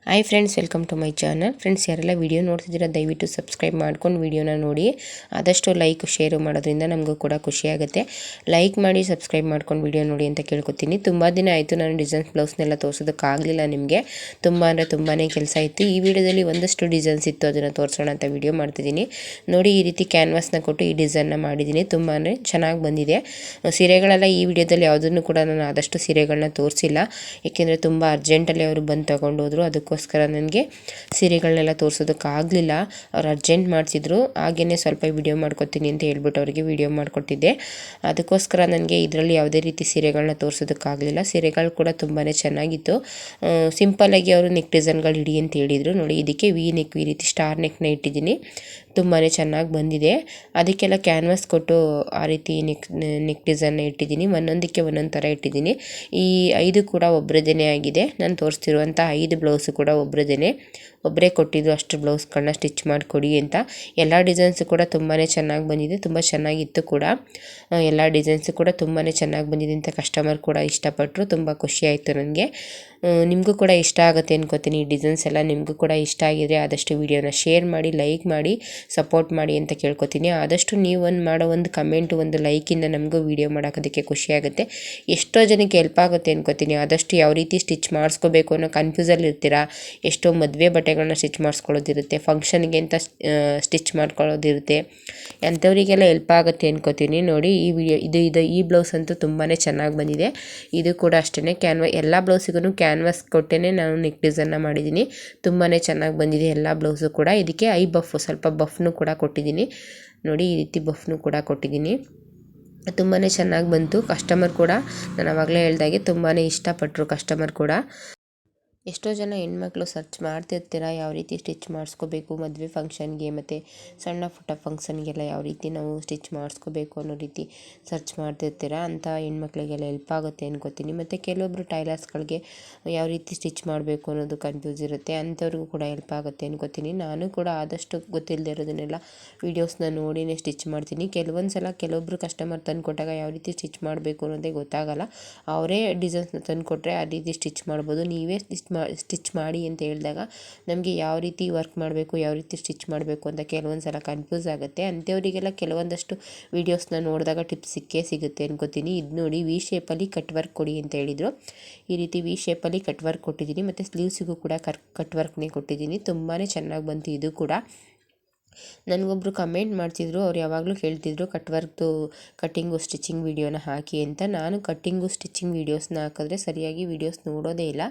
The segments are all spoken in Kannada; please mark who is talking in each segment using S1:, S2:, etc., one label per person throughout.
S1: Hi friends, welcome to my channel. Friends, ಯಾರೆಲ್ಲ ವಿಡಿಯೋ ನೋಡ್ತಿದ್ದೀರಾ ದಯವಿಟ್ಟು ಸಬ್ಸ್ಕ್ರೈಬ್ ಮಾಡ್ಕೊಂಡು ವಿಡಿಯೋನ ನೋಡಿ. ಆದಷ್ಟು ಲೈಕ್ ಶೇರು ಮಾಡೋದ್ರಿಂದ ನಮಗೂ ಕೂಡ ಖುಷಿಯಾಗುತ್ತೆ. ಲೈಕ್ ಮಾಡಿ ಸಬ್ಸ್ಕ್ರೈಬ್ ಮಾಡ್ಕೊಂಡು ವಿಡಿಯೋ ನೋಡಿ ಅಂತ ಕೇಳ್ಕೊತೀನಿ. ತುಂಬ ದಿನ ಆಯಿತು ನಾನು ಡಿಸೈನ್ಸ್ ಬ್ಲೌಸ್ನೆಲ್ಲ ತೋರಿಸೋದಕ್ಕಾಗಲಿಲ್ಲ ನಿಮಗೆ. ತುಂಬ ಅಂದರೆ ತುಂಬಾ ಕೆಲಸ ಇತ್ತು. ಈ ವಿಡಿಯೋದಲ್ಲಿ ಒಂದಷ್ಟು ಡಿಸೈನ್ಸ್ ಇತ್ತು, ಅದನ್ನು ತೋರಿಸೋಣ ಅಂತ ವಿಡಿಯೋ ಮಾಡ್ತಿದ್ದೀನಿ. ನೋಡಿ, ಈ ರೀತಿ ಕ್ಯಾನ್ವಾಸ್ನ ಕೊಟ್ಟು ಈ ಡಿಸೈನ್ನ ಮಾಡಿದ್ದೀನಿ. ತುಂಬಾ ಚೆನ್ನಾಗಿ ಬಂದಿದೆ. ಸೀರೆಗಳೆಲ್ಲ ಈ ವಿಡಿಯೋದಲ್ಲಿ ಯಾವುದನ್ನು ಕೂಡ ನಾನು ಆದಷ್ಟು ಸೀರೆಗಳನ್ನ ತೋರಿಸಿಲ್ಲ, ಏಕೆಂದರೆ ತುಂಬ ಅರ್ಜೆಂಟಲ್ಲಿ ಅವರು ಬಂದು ತೊಗೊಂಡೋದ್ರು. ಅದಕ್ಕೋಸ್ಕರ ನನಗೆ ಸೀರೆಗಳನ್ನೆಲ್ಲ ತೋರಿಸೋದಕ್ಕಾಗಲಿಲ್ಲ. ಅವ್ರು ಅರ್ಜೆಂಟ್ ಮಾಡಿಸಿದ್ರು, ಹಾಗೇ ಸ್ವಲ್ಪ ವಿಡಿಯೋ ಮಾಡ್ಕೊತೀನಿ ಅಂತ ಹೇಳ್ಬಿಟ್ಟು ಅವರಿಗೆ ವಿಡಿಯೋ ಮಾಡಿಕೊಟ್ಟಿದ್ದೆ. ಅದಕ್ಕೋಸ್ಕರ ನನಗೆ ಇದರಲ್ಲಿ ಯಾವುದೇ ರೀತಿ ಸೀರೆಗಳನ್ನ ತೋರಿಸೋದಕ್ಕಾಗಲಿಲ್ಲ. ಸೀರೆಗಳು ಕೂಡ ತುಂಬಾ ಚೆನ್ನಾಗಿತ್ತು. ಸಿಂಪಲ್ಲಾಗಿ ಅವರು ನೆಕ್ ಡಿಸೈನ್ಗಳು ಇಡಿ ಅಂತ ಹೇಳಿದರು. ನೋಡಿ, ಇದಕ್ಕೆ ವಿ ನೆಕ್, ಈ ರೀತಿ ಸ್ಟಾರ್ ನೆಕ್ನ ಇಟ್ಟಿದ್ದೀನಿ. ತುಂಬಾ ಚೆನ್ನಾಗಿ ಬಂದಿದೆ. ಅದಕ್ಕೆಲ್ಲ ಕ್ಯಾನ್ವಾಸ್ ಕೊಟ್ಟು ಆ ರೀತಿ ನೆಕ್ ಡಿಸೈನ್ನ ಇಟ್ಟಿದ್ದೀನಿ. ಒಂದೊಂದಕ್ಕೆ ಒಂದೊಂದು ಥರ ಇಟ್ಟಿದ್ದೀನಿ. ಈ 5 ಕೂಡ ಒಬ್ಬರದೇ ಆಗಿದೆ. ನಾನು ತೋರಿಸ್ತಿರುವಂಥ 5 ಬ್ಲೌಸು ಕೂಡ ಒಬ್ಬರೇ ಕೊಟ್ಟಿದ್ದು ಅಷ್ಟು ಬ್ಲೌಸ್ಗಳನ್ನ ಸ್ಟಿಚ್ ಮಾಡಿಕೊಡಿ ಅಂತ. ಎಲ್ಲ ಡಿಸೈನ್ಸು ಕೂಡ ತುಂಬಾ ಚೆನ್ನಾಗಿ ಬಂದಿದೆ, ತುಂಬ ಚೆನ್ನಾಗಿತ್ತು ಕೂಡ. ಎಲ್ಲ ಡಿಸೈನ್ಸು ಕೂಡ ತುಂಬಾ ಚೆನ್ನಾಗಿ ಬಂದಿದೆ ಅಂತ ಕಸ್ಟಮರ್ ಕೂಡ ಇಷ್ಟಪಟ್ಟರು. ತುಂಬ ಖುಷಿಯಾಯಿತು ನನಗೆ. ನಿಮಗೂ ಕೂಡ ಇಷ್ಟ ಆಗುತ್ತೆ ಅನ್ಕೋತೀನಿ. ಈ ಡಿಸೈನ್ಸ್ ಎಲ್ಲ ನಿಮಗೂ ಕೂಡ ಇಷ್ಟ ಆಗಿದ್ರೆ ಆದಷ್ಟು ವಿಡಿಯೋನ ಶೇರ್ ಮಾಡಿ, ಲೈಕ್ ಮಾಡಿ, ಸಪೋರ್ಟ್ ಮಾಡಿ ಅಂತ ಕೇಳ್ಕೊತೀನಿ. ಆದಷ್ಟು ನೀವು ಮಾಡೋ ಒಂದು ಕಮೆಂಟು, ಒಂದು ಲೈಕಿಂದ ನಮಗೂ ವಿಡಿಯೋ ಮಾಡೋದಕ್ಕೆ ಖುಷಿಯಾಗುತ್ತೆ. ಎಷ್ಟೋ ಜನಕ್ಕೆ ಹೆಲ್ಪ್ ಆಗುತ್ತೆ ಅನ್ಕೋತೀನಿ. ಆದಷ್ಟು ಯಾವ ರೀತಿ ಸ್ಟಿಚ್ ಮಾಡಿಸ್ಕೋಬೇಕು ಅನ್ನೋ ಕನ್ಫ್ಯೂಸಲ್ಲಿ ಇರ್ತೀರಾ. ಎಷ್ಟೋ ಮದುವೆ ಬಟ್ಟೆಗಳನ್ನ ಸ್ಟಿಚ್ ಮಾಡಿಸ್ಕೊಳ್ಳೋದಿರುತ್ತೆ, ಫಂಕ್ಷನ್ಗೆ ಅಂತ ಸ್ಟಿಚ್ ಮಾಡ್ಕೊಳ್ಳೋದಿರುತ್ತೆ. ಅಂಥವರಿಗೆಲ್ಲ ಹೆಲ್ಪ್ ಆಗುತ್ತೆ ಅನ್ಕೋತೀನಿ. ನೋಡಿ, ಈ ವಿಡಿಯೋ ಈ ಬ್ಲೌಸ್ ಅಂತೂ ತುಂಬಾ ಚೆನ್ನಾಗಿ ಬಂದಿದೆ. ಇದು ಕೂಡ ಅಷ್ಟೇ, ಎಲ್ಲ ಬ್ಲೌಸಿಗೂ ಕ್ಯಾನ್ವಾಸ್ ಕೊಟ್ಟೇ ನಾನು ನೆಕ್ ಡಿಸೈನ್ನ ಮಾಡಿದ್ದೀನಿ. ತುಂಬಾ ಚೆನ್ನಾಗಿ ಬಂದಿದೆ ಎಲ್ಲ ಬ್ಲೌಸು ಕೂಡ. ಇದಕ್ಕೆ ಸ್ವಲ್ಪ ಬಫ್ನು ಕೂಡ ಕೊಟ್ಟಿದ್ದೀನಿ. ನೋಡಿ, ಈ ರೀತಿ ಬಫ್ನು ಕೂಡ ಕೊಟ್ಟಿದ್ದೀನಿ. ತುಂಬಾ ಚೆನ್ನಾಗಿ ಬಂತು. ಕಸ್ಟಮರ್ ಕೂಡ ನಾನು ಆವಾಗಲೇ ಹೇಳ್ದಾಗೆ ತುಂಬಾ ಇಷ್ಟಪಟ್ಟರು ಕಸ್ಟಮರ್ ಕೂಡ. ಎಷ್ಟೋ ಜನ ಹೆಣ್ಮಕ್ಳು ಸರ್ಚ್ ಮಾಡ್ತಿರ್ತೀರ, ಯಾವ ರೀತಿ ಸ್ಟಿಚ್ ಮಾಡಿಸ್ಕೋಬೇಕು ಮದುವೆ ಫಂಕ್ಷನ್ಗೆ ಮತ್ತು ಸಣ್ಣ ಪುಟ್ಟ ಫಂಕ್ಷನ್ಗೆಲ್ಲ ಯಾವ ರೀತಿ ನಾವು ಸ್ಟಿಚ್ ಮಾಡಿಸ್ಕೋಬೇಕು ಅನ್ನೋ ರೀತಿ ಸರ್ಚ್ ಮಾಡ್ತಿರ್ತೀರ. ಅಂಥ ಹೆಣ್ಮಕ್ಳಿಗೆಲ್ಲ ಹೆಲ್ಪ್ ಆಗುತ್ತೆ ಅನ್ಕೋತೀನಿ. ಮತ್ತು ಕೆಲವೊಬ್ಬರು ಟೈಲರ್ಸ್ಗಳಿಗೆ ಯಾವ ರೀತಿ ಸ್ಟಿಚ್ ಮಾಡಬೇಕು ಅನ್ನೋದು ಕನ್ಫ್ಯೂಸ್ ಇರುತ್ತೆ, ಅಂಥವ್ರಿಗೂ ಕೂಡ ಹೆಲ್ಪ್ ಆಗುತ್ತೆ ಅನ್ಕೋತೀನಿ. ನಾನು ಕೂಡ ಆದಷ್ಟು ಗೊತ್ತಿಲ್ಲದೆ ಇರೋದನ್ನೆಲ್ಲ ವೀಡಿಯೋಸ್ನ ನೋಡಿನೇ ಸ್ಟಿಚ್ ಮಾಡ್ತೀನಿ. ಕೆಲವೊಬ್ಬರು ಕಸ್ಟಮರ್ ತಂದುಕೊಟ್ಟಾಗ ಯಾವ ರೀತಿ ಸ್ಟಿಚ್ ಮಾಡಬೇಕು ಅನ್ನೋದೇ ಗೊತ್ತಾಗಲ್ಲ. ಅವರೇ ಡಿಸೈನ್ಸ್ನ ತಂದುಕೊಟ್ರೆ ಆ ರೀತಿ ಸ್ಟಿಚ್ ಮಾಡ್ಬೋದು. ನೀವೇ ಸ್ಟಿಚ್ ಮಾಡಿ ಅಂತ ಹೇಳಿದಾಗ ನಮಗೆ ಯಾವ ರೀತಿ ವರ್ಕ್ ಮಾಡಬೇಕು, ಯಾವ ರೀತಿ ಸ್ಟಿಚ್ ಮಾಡಬೇಕು ಅಂತ ಕೆಲವೊಂದು ಕನ್ಫ್ಯೂಸ್ ಆಗುತ್ತೆ. ಅಂಥವರಿಗೆಲ್ಲ ಕೆಲವೊಂದಷ್ಟು ವೀಡಿಯೋಸ್ನ ನೋಡಿದಾಗ ಟಿಪ್ಸ್ ಸಿಗುತ್ತೆ ಅನ್ಕೋತೀನಿ. ಇದು ನೋಡಿ, ವಿ ಶೇಪಲ್ಲಿ ಕಟ್ ವರ್ಕ್ ಕೊಡಿ ಅಂತ ಹೇಳಿದರು. ಈ ರೀತಿ ವಿ ಶೇಪಲ್ಲಿ ಕಟ್ ವರ್ಕ್ ಕೊಟ್ಟಿದ್ದೀನಿ. ಮತ್ತು ಸ್ಲೀವ್ಸಿಗೂ ಕೂಡ ಕಟ್ ವರ್ಕ್ನೇ ಕೊಟ್ಟಿದ್ದೀನಿ. ತುಂಬಾ ಚೆನ್ನಾಗಿ ಬಂತು ಇದು ಕೂಡ. ನನಗೊಬ್ಬರು ಕಮೆಂಟ್ ಮಾಡ್ತಿದ್ರು, ಅವ್ರು ಯಾವಾಗಲೂ ಹೇಳ್ತಿದ್ರು ಕಟ್ಟಿಂಗು ಸ್ಟಿಚಿಂಗ್ ವೀಡಿಯೋನ ಹಾಕಿ ಅಂತ. ನಾನು ಕಟ್ಟಿಂಗು ಸ್ಟಿಚಿಂಗ್ ವೀಡಿಯೋಸ್ನ ಹಾಕಿದ್ರೆ ಸರಿಯಾಗಿ ವೀಡಿಯೋಸ್ ನೋಡೋದೇ ಇಲ್ಲ.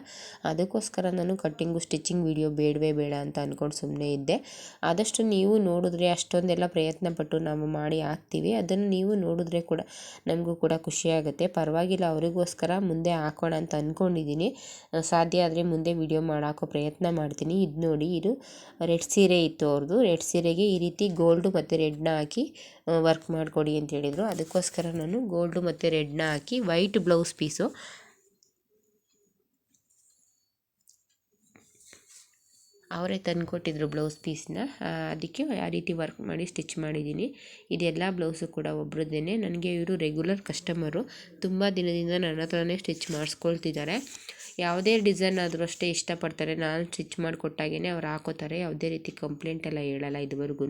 S1: ಅದಕ್ಕೋಸ್ಕರ ನಾನು ಕಟ್ಟಿಂಗು ಸ್ಟಿಚಿಂಗ್ ವೀಡಿಯೋ ಬೇಡ ಅಂತ ಅಂದ್ಕೊಂಡು ಸುಮ್ಮನೆ ಇದ್ದೆ. ಆದಷ್ಟು ನೀವು ನೋಡಿದ್ರೆ, ಅಷ್ಟೊಂದೆಲ್ಲ ಪ್ರಯತ್ನ ಪಟ್ಟು ನಾವು ಮಾಡಿ ಹಾಕ್ತೀವಿ, ಅದನ್ನು ನೀವು ನೋಡಿದ್ರೆ ಕೂಡ ನಮಗೂ ಕೂಡ ಖುಷಿಯಾಗುತ್ತೆ. ಪರವಾಗಿಲ್ಲ, ಅವರಿಗೋಸ್ಕರ ಮುಂದೆ ಹಾಕೋಣ ಅಂತ ಅಂದ್ಕೊಂಡಿದ್ದೀನಿ. ಸಾಧ್ಯ ಆದರೆ ಮುಂದೆ ವಿಡಿಯೋ ಮಾಡಾಕೋ ಪ್ರಯತ್ನ ಮಾಡ್ತೀನಿ. ಇದು ನೋಡಿ, ಇದು ರೆಡ್ ಸೀರೆ ಇತ್ತು ಅವ್ರದ್ದು. ರೆಡ್ ಸೀರೆಗೆ ಈ ರೀತಿ ಗೋಲ್ಡು ಮತ್ತು ರೆಡ್ನ ಹಾಕಿ ವರ್ಕ್ ಮಾಡಿಕೊಡಿ ಅಂತ ಹೇಳಿದರು. ಅದಕ್ಕೋಸ್ಕರ ನಾನು ಗೋಲ್ಡು ಮತ್ತು ರೆಡ್ನ ಹಾಕಿ ವೈಟ್ ಬ್ಲೌಸ್ ಪೀಸು ಅವರೇ ತಂದುಕೊಟ್ಟಿದ್ರು ಬ್ಲೌಸ್ ಪೀಸ್ನ. ಅದಕ್ಕೆ ಆ ರೀತಿ ವರ್ಕ್ ಮಾಡಿ ಸ್ಟಿಚ್ ಮಾಡಿದ್ದೀನಿ. ಇದೆಲ್ಲ ಬ್ಲೌಸು ಕೂಡ ಒಬ್ಬರದ್ದೇ. ನನಗೆ ಇವರು ರೆಗ್ಯುಲರ್ ಕಸ್ಟಮರು. ತುಂಬ ದಿನದಿಂದ ನನ್ನ ಹತ್ರನೇ ಸ್ಟಿಚ್ ಮಾಡಿಸ್ಕೊಳ್ತಿದ್ದಾರೆ. ಯಾವುದೇ ಡಿಸೈನ್ ಆದರೂ ಅಷ್ಟೇ ಇಷ್ಟಪಡ್ತಾರೆ. ನಾನು ಸ್ಟಿಚ್ ಮಾಡಿಕೊಟ್ಟಾಗೇ ಅವ್ರು ಹಾಕೋತಾರೆ. ಯಾವುದೇ ರೀತಿ ಕಂಪ್ಲೇಂಟ್ ಎಲ್ಲ ಹೇಳಲ್ಲ ಇದುವರೆಗೂ.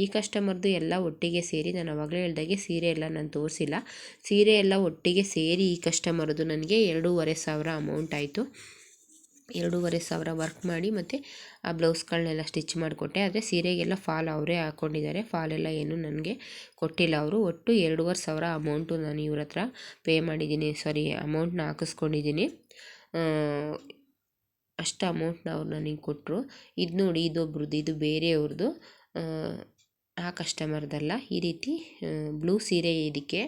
S1: ಈ ಕಸ್ಟಮರ್ದು ಎಲ್ಲ ಒಟ್ಟಿಗೆ ಸೇರಿ, ನಾನು ಆವಾಗಲೇ ಹೇಳ್ದಾಗೆ ಸೀರೆ ಎಲ್ಲ ನಾನು ತೋರಿಸಿಲ್ಲ. ಸೀರೆ ಎಲ್ಲ ಒಟ್ಟಿಗೆ ಸೇರಿ ಈ ಕಸ್ಟಮರ್ದು ನನಗೆ 2,500 ಅಮೌಂಟ್ ಆಯಿತು. 2,500 ವರ್ಕ್ ಮಾಡಿ ಮತ್ತು ಆ ಬ್ಲೌಸ್ಗಳನ್ನೆಲ್ಲ ಸ್ಟಿಚ್ ಮಾಡಿಕೊಟ್ಟೆ. ಆದರೆ ಸೀರೆಗೆಲ್ಲ ಫಾಲ್ ಅವರೇ ಹಾಕ್ಕೊಂಡಿದ್ದಾರೆ. ಫಾಲೆಲ್ಲ ಏನು ನನಗೆ ಕೊಟ್ಟಿಲ್ಲ ಅವರು. ಒಟ್ಟು 2,500 ಅಮೌಂಟು ನಾನು ಇವ್ರ ಹತ್ರ ಪೇ ಮಾಡಿದ್ದೀನಿ, ಅಮೌಂಟ್ನ ಹಾಕಿಸ್ಕೊಂಡಿದ್ದೀನಿ. ಅಷ್ಟು ಅಮೌಂಟ್ನ ಅವ್ರು ನನಗೆ ಕೊಟ್ಟರು. ಇದು ನೋಡಿ, ಇದೊಬ್ರದ್ದು, ಇದು ಬೇರೆಯವ್ರದ್ದು, ಆ ಕಸ್ಟಮರ್ದಲ್ಲ. ಈ ರೀತಿ ಬ್ಲೂ ಸೀರೆ, ಇದಕ್ಕೆ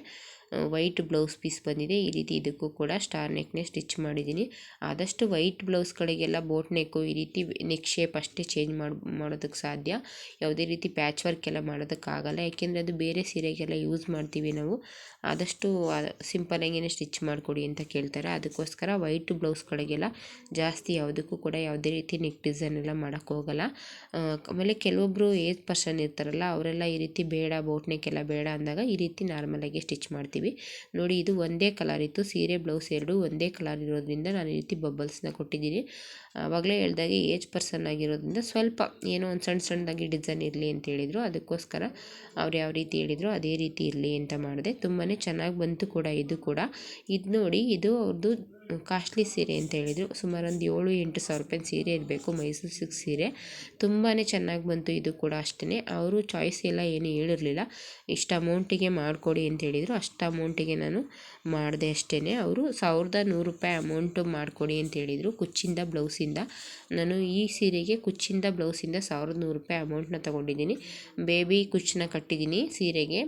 S1: ವೈಟ್ ಬ್ಲೌಸ್ ಪೀಸ್ ಬಂದಿದೆ. ಈ ರೀತಿ ಇದಕ್ಕೂ ಕೂಡ ಸ್ಟಾರ್ ನೆಕ್ನೇ ಸ್ಟಿಚ್ ಮಾಡಿದ್ದೀನಿ. ಆದಷ್ಟು ವೈಟ್ ಬ್ಲೌಸ್ಗಳಿಗೆಲ್ಲ ಬೋಟ್ ನೆಕ್ಕು, ಈ ರೀತಿ ನೆಕ್ ಶೇಪ್ ಅಷ್ಟೇ ಚೇಂಜ್ ಮಾಡೋದಕ್ಕೆ ಸಾಧ್ಯ. ಯಾವುದೇ ರೀತಿ ಪ್ಯಾಚ್ ವರ್ಕ್ ಎಲ್ಲ ಮಾಡೋದಕ್ಕಾಗಲ್ಲ, ಯಾಕೆಂದರೆ ಅದು ಬೇರೆ ಸೀರೆಗೆಲ್ಲ ಯೂಸ್ ಮಾಡ್ತೀವಿ ನಾವು. ಆದಷ್ಟು ಸಿಂಪಲಾಗೇ ಸ್ಟಿಚ್ ಮಾಡಿಕೊಡಿ ಅಂತ ಕೇಳ್ತಾರೆ. ಅದಕ್ಕೋಸ್ಕರ ವೈಟ್ ಬ್ಲೌಸ್ಗಳಿಗೆಲ್ಲ ಜಾಸ್ತಿ ಯಾವುದಕ್ಕೂ ಕೂಡ ಯಾವುದೇ ರೀತಿ ನೆಕ್ ಡಿಸೈನ್ ಎಲ್ಲ ಮಾಡೋಕ್ಕೋಗಲ್ಲ. ಆಮೇಲೆ ಕೆಲವೊಬ್ಬರು ಏಜ್ ಪರ್ಸನ್ ಇರ್ತಾರಲ್ಲ, ಅವರೆಲ್ಲ ಈ ರೀತಿ ಬೇಡ, ಬೋಟ್ ನೆಕ್ ಎಲ್ಲ ಬೇಡ ಅಂದಾಗ ಈ ರೀತಿ ನಾರ್ಮಲಾಗಿ ಸ್ಟಿಚ್ ಮಾಡ್ತೀವಿ. ಮಾಡ್ತೀವಿ ನೋಡಿ. ಇದು ಒಂದೇ ಕಲರ್ ಇತ್ತು, ಸೀರೆ ಬ್ಲೌಸ್ ಎರಡು ಒಂದೇ ಕಲರ್ ಇರೋದ್ರಿಂದ ನಾನು ಈ ರೀತಿ ಬಬಲ್ಸ್ನ ಕೊಟ್ಟಿದ್ದೀನಿ. ಆವಾಗಲೇ ಹೇಳ್ದಾಗೆ ಏಜ್ ಪರ್ಸನ್ ಆಗಿರೋದ್ರಿಂದ ಸ್ವಲ್ಪ ಏನೋ ಒಂದು ಸಣ್ಣದಾಗಿ ಡಿಸೈನ್ ಇರಲಿ ಅಂತ ಹೇಳಿದರು. ಅದಕ್ಕೋಸ್ಕರ ಅವ್ರು ಯಾವ ರೀತಿ ಹೇಳಿದ್ರು ಅದೇ ರೀತಿ ಇರಲಿ ಅಂತ ಮಾಡಿದೆ. ತುಂಬಾ ಚೆನ್ನಾಗಿ ಬಂತು ಕೂಡ. ಇದು ನೋಡಿ, ಇದು ಅವ್ರದ್ದು ಕಾಸ್ಟ್ಲಿ ಸೀರೆ ಅಂತ ಹೇಳಿದರು. ಸುಮಾರು ಒಂದು 7-8 ಸಾವಿರ ರೂಪಾಯಿ ಸೀರೆ ಇರಬೇಕು, ಮೈಸೂರು ಸಿಲ್ಕ್ ಸೀರೆ. ತುಂಬಾ ಚೆನ್ನಾಗಿ ಬಂತು. ಇದು ಕೂಡ ಅಷ್ಟೇ, ಅವರು ಚಾಯ್ಸ್ ಎಲ್ಲ ಏನು ಹೇಳಿರಲಿಲ್ಲ. ಇಷ್ಟು ಅಮೌಂಟಿಗೆ ಮಾಡಿಕೊಡಿ ಅಂತ ಹೇಳಿದರು. ಅಷ್ಟು ಅಮೌಂಟಿಗೆ ನಾನು ಮಾಡಿದೆ ಅಷ್ಟೇ. ಅವರು 1100 ರೂಪಾಯಿ ಅಮೌಂಟು ಮಾಡಿಕೊಡಿ ಅಂತ ಹೇಳಿದರು ಕುಚ್ಚಿಂದ ಬ್ಲೌಸಿಂದ. ನಾನು ಈ ಸೀರೆಗೆ ಕುಚ್ಚಿಂದ ಬ್ಲೌಸಿಂದ 1100 ರೂಪಾಯಿ ಅಮೌಂಟನ್ನ ತೊಗೊಂಡಿದ್ದೀನಿ. ಬೇಬಿ ಕುಚ್ಚನ್ನ ಕಟ್ಟಿದ್ದೀನಿ ಸೀರೆಗೆ,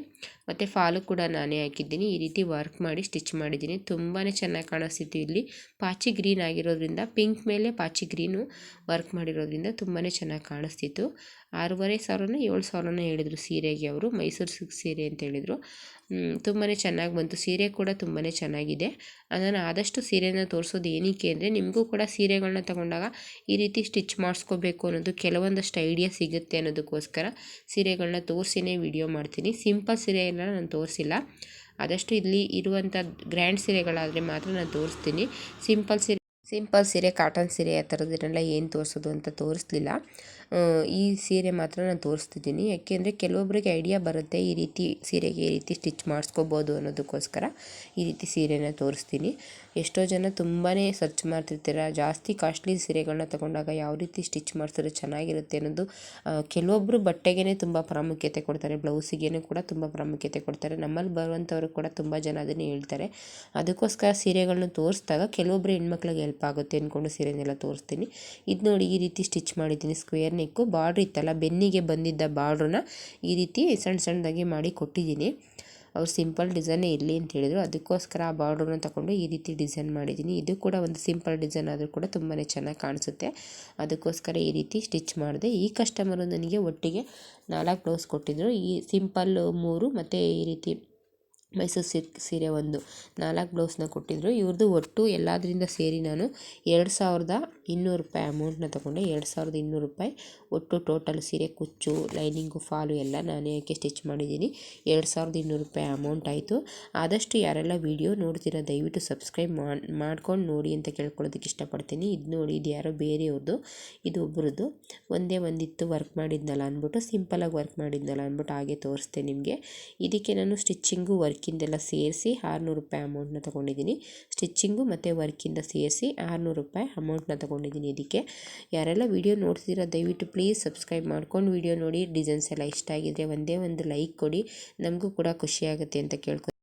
S1: ಮತ್ತು ಫಾಲು ಕೂಡ ನಾನೇ ಹಾಕಿದ್ದೀನಿ. ಈ ರೀತಿ ವರ್ಕ್ ಮಾಡಿ ಸ್ಟಿಚ್ ಮಾಡಿದ್ದೀನಿ. ತುಂಬಾ ಚೆನ್ನಾಗಿ ಕಾಣಿಸ್ತಿತ್ತು. ಇಲ್ಲಿ ಪಾಚಿ ಗ್ರೀನ್ ಆಗಿರೋದ್ರಿಂದ, ಪಿಂಕ್ ಮೇಲೆ ಪಾಚಿ ಗ್ರೀನು ವರ್ಕ್ ಮಾಡಿರೋದ್ರಿಂದ ತುಂಬಾ ಚೆನ್ನಾಗಿ ಕಾಣಿಸ್ತಿತ್ತು. 6500 7,000 ಹೇಳಿದರು ಸೀರೆಗೆ ಅವರು. ಮೈಸೂರು ಸಿಲ್ಕ್ ಸೀರೆ ಅಂತ ಹೇಳಿದರು. ತುಂಬಾ ಚೆನ್ನಾಗಿ ಬಂತು. ಸೀರೆ ಕೂಡ ತುಂಬಾ ಚೆನ್ನಾಗಿದೆ. ನಾನು ಆದಷ್ಟು ಸೀರೆನ ತೋರಿಸೋದು ಏನಕ್ಕೆ ಅಂದರೆ, ನಿಮಗೂ ಕೂಡ ಸೀರೆಗಳನ್ನ ತಗೊಂಡಾಗ ಈ ರೀತಿ ಸ್ಟಿಚ್ ಮಾಡಿಸ್ಕೋಬೇಕು ಅನ್ನೋದು ಕೆಲವೊಂದಷ್ಟು ಐಡಿಯಾ ಸಿಗುತ್ತೆ ಅನ್ನೋದಕ್ಕೋಸ್ಕರ ಸೀರೆಗಳನ್ನ ತೋರಿಸಿನೇ ವಿಡಿಯೋ ಮಾಡ್ತೀನಿ. ಸಿಂಪಲ್ ಸೀರೆ ಎಲ್ಲ ನಾನು ತೋರಿಸಿಲ್ಲ. ಆದಷ್ಟು ಇಲ್ಲಿ ಇರುವಂಥ ಗ್ರ್ಯಾಂಡ್ ಸೀರೆಗಳಾದರೆ ಮಾತ್ರ ನಾನು ತೋರಿಸ್ತೀನಿ. ಸಿಂಪಲ್ ಸೀರೆ, ಕಾಟನ್ ಸೀರೆ ಆ ಥರದ್ದನ್ನೆಲ್ಲ ಏನು ತೋರಿಸೋದು ಅಂತ ತೋರಿಸ್ಲಿಲ್ಲ. ಈ ಸೀರೆ ಮಾತ್ರ ನಾನು ತೋರಿಸ್ತಿದ್ದೀನಿ. ಯಾಕೆಂದರೆ ಕೆಲವೊಬ್ಬರಿಗೆ ಐಡಿಯಾ ಬರುತ್ತೆ ಈ ರೀತಿ ಸೀರೆಗೆ ಈ ರೀತಿ ಸ್ಟಿಚ್ ಮಾಡಿಸ್ಕೋಬೋದು ಅನ್ನೋದಕ್ಕೋಸ್ಕರ ಈ ರೀತಿ ಸೀರೆನ ತೋರಿಸ್ತೀನಿ. ಎಷ್ಟೋ ಜನ ತುಂಬಾ ಸರ್ಚ್ ಮಾಡ್ತಿರ್ತೀರ, ಜಾಸ್ತಿ ಕಾಸ್ಟ್ಲಿ ಸೀರೆಗಳನ್ನ ತೊಗೊಂಡಾಗ ಯಾವ ರೀತಿ ಸ್ಟಿಚ್ ಮಾಡಿಸಿದ್ರೆ ಚೆನ್ನಾಗಿರುತ್ತೆ ಅನ್ನೋದು. ಕೆಲವೊಬ್ಬರು ಬಟ್ಟೆಗೇ ತುಂಬ ಪ್ರಾಮುಖ್ಯತೆ ಕೊಡ್ತಾರೆ, ಬ್ಲೌಸಿಗೇನು ಕೂಡ ತುಂಬ ಪ್ರಾಮುಖ್ಯತೆ ಕೊಡ್ತಾರೆ. ನಮ್ಮಲ್ಲಿ ಬರುವಂಥವ್ರು ಕೂಡ ತುಂಬ ಜನ ಅದನ್ನೇ ಹೇಳ್ತಾರೆ. ಅದಕ್ಕೋಸ್ಕರ ಸೀರೆಗಳನ್ನ ತೋರಿಸಿದಾಗ ಕೆಲವೊಬ್ಬರು ಹೆಣ್ಮಕ್ಳಿಗೆ ಹೆಲ್ಪ್ ಆಗುತ್ತೆ ಅಂದ್ಕೊಂಡು ಸೀರೆನೆಲ್ಲ ತೋರಿಸ್ತೀನಿ. ಇದು ನೋಡಿ, ಈ ರೀತಿ ಸ್ಟಿಚ್ ಮಾಡಿದ್ದೀನಿ. ಸ್ಕ್ವೇರ್ ನೆಕ್ಕು, ಬಾರ್ಡ್ರ್ ಇತ್ತಲ್ಲ ಬೆನ್ನಿಗೆ ಬಂದಿದ್ದ ಬಾರ್ಡ್ರನ್ನ ಈ ರೀತಿ ಸಣ್ಣದಾಗಿ ಮಾಡಿ ಕೊಟ್ಟಿದ್ದೀನಿ. ಅವ್ರು ಸಿಂಪಲ್ ಡಿಸೈನೇ ಇರಲಿ ಅಂತ ಹೇಳಿದರು. ಅದಕ್ಕೋಸ್ಕರ ಆ ಬಾರ್ಡ್ರನ್ನ ತಗೊಂಡು ಈ ರೀತಿ ಡಿಸೈನ್ ಮಾಡಿದ್ದೀನಿ. ಇದು ಕೂಡ ಒಂದು ಸಿಂಪಲ್ ಡಿಸೈನ್ ಆದರೂ ಕೂಡ ತುಂಬಾ ಚೆನ್ನಾಗಿ ಕಾಣಿಸುತ್ತೆ. ಅದಕ್ಕೋಸ್ಕರ ಈ ರೀತಿ ಸ್ಟಿಚ್ ಮಾಡಿದೆ. ಈ ಕಸ್ಟಮರು ನನಗೆ ಒಟ್ಟಿಗೆ 4 ಬ್ಲೌಸ್ ಕೊಟ್ಟಿದ್ದರು. ಈ ಸಿಂಪಲ್ 3 ಮತ್ತು ಈ ರೀತಿ ಮೈಸೂರು ಸಿಲ್ಕ್ ಸೀರೆ 1, 4 ಬ್ಲೌಸ್ನ ಕೊಟ್ಟಿದ್ದರು. ಇವ್ರದ್ದು ಒಟ್ಟು ಎಲ್ಲದರಿಂದ ಸೇರಿ ನಾನು 2200 ರೂಪಾಯಿ ಅಮೌಂಟನ್ನ ತೊಗೊಂಡೆ. 2200 ರೂಪಾಯಿ ಒಟ್ಟು ಟೋಟಲ್ ಸೀರೆ, ಕುಚ್ಚು, ಲೈನಿಂಗು, ಫಾಲು ಎಲ್ಲ ನಾನೇ ಹಾಕಿ ಸ್ಟಿಚ್ ಮಾಡಿದ್ದೀನಿ. 2200 ರೂಪಾಯಿ ಅಮೌಂಟ್ ಆಯಿತು. ಆದಷ್ಟು ಯಾರೆಲ್ಲ ವೀಡಿಯೋ ನೋಡ್ತೀರಾ ದಯವಿಟ್ಟು ಸಬ್ಸ್ಕ್ರೈಬ್ ಮಾಡ್ಕೊಂಡು ನೋಡಿ ಅಂತ ಕೇಳ್ಕೊಳ್ಳೋದಕ್ಕೆ ಇಷ್ಟಪಡ್ತೀನಿ. ಇದು ನೋಡಿ, ಇದು ಯಾರೋ ಬೇರೆಯವ್ರದ್ದು, ಇದು ಒಬ್ಬರದ್ದು. ಒಂದಿತ್ತು ವರ್ಕ್ ಮಾಡಿದ್ನಲ್ಲ ಅಂದ್ಬಿಟ್ಟು, ಸಿಂಪಲಾಗಿ ವರ್ಕ್ ಮಾಡಿದ್ನಲ್ಲ ಅಂದ್ಬಿಟ್ಟು ಹಾಗೆ ತೋರಿಸ್ತೆ ನಿಮಗೆ. ಇದಕ್ಕೆ ನಾನು ಸ್ಟಿಚ್ಚಿಂಗು ವರ್ಕಿಂದೆಲ್ಲ ಸೇರಿಸಿ 600 ರೂಪಾಯಿ ಅಮೌಂಟನ್ನ ತೊಗೊಂಡಿದ್ದೀನಿ. ಸ್ಟಿಚ್ಚಿಂಗು ಮತ್ತು ವರ್ಕಿಂದ ಸೇರಿಸಿ 600 ರೂಪಾಯಿ ಅಮೌಂಟನ್ನ ತೊಗೊಂಡಿದ್ದೀನಿ. ಇದಕ್ಕೆ ಯಾರೆಲ್ಲ ವೀಡಿಯೋ ನೋಡ್ತಿದ್ದೀರಾ ದಯವಿಟ್ಟು ಪ್ಲೀಸ್ ಸಬ್ಸ್ಕ್ರೈಬ್ ಮಾಡ್ಕೊಂಡು ವೀಡಿಯೋ ನೋಡಿ. ಡಿಸೈನ್ಸ್ ಎಲ್ಲ ಇಷ್ಟ ಆಗಿದ್ರೆ ಒಂದೇ ಒಂದು ಲೈಕ್ ಕೊಡಿ, ನಮಗೂ ಕೂಡ ಖುಷಿಯಾಗುತ್ತೆ ಅಂತ ಕೇಳ್ಕೊ.